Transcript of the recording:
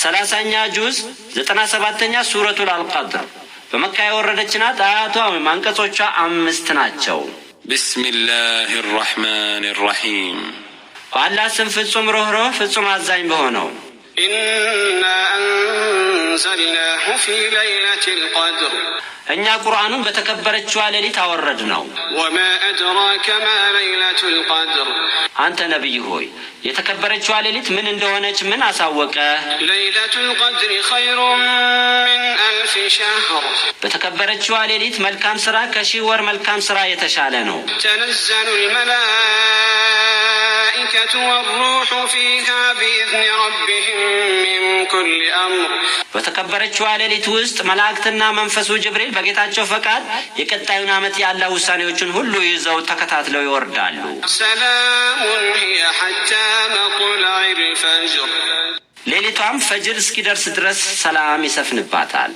30ኛ ጁዝ 97ኛ ሱረቱል አልቀድር በመካ የወረደች ናት። አያቷ ወይም አንቀጾቿ 5 ናቸው። ቢስሚላሂ ራህማኒ ራሂም በአላህ ስም ፍጹም ርኅሩህ ፍጹም አዛኝ በሆነው ኢና አንዘልናሁ ፊ ለይለቲል ቀድር እኛ ቁርአኑን በተከበረችዋ ሌሊት አወረድ ነው። ወማ አድራከ ማ ለይለቱል ቀድር አንተ ነቢይ ሆይ የተከበረችዋ ሌሊት ምን እንደሆነች ምን አሳወቀ? ለይለቱል ቀድር ኸይሩን ሚን አልፍ ሸህር በተከበረችዋ ሌሊት መልካም ስራ ከሺህ ወር መልካም ስራ የተሻለ ነው። ተነዘሉል መላኢከቱ ወሩሑ ፊሃ ቢኢዝኒ ረቢሂም ሚን ኩሊ አምር በተከበረችዋ ሌሊት ውስጥ መላእክትና መንፈሱ ጅብሪል በጌታቸው ፈቃድ የቀጣዩን ዓመት የአላህ ውሳኔዎችን ሁሉ ይዘው ተከታትለው ይወርዳሉ። ሰላሙን ሂየ ሐታ መጥለዒል ፈጅር ሌሊቷም ፈጅር እስኪደርስ ድረስ ሰላም ይሰፍንባታል።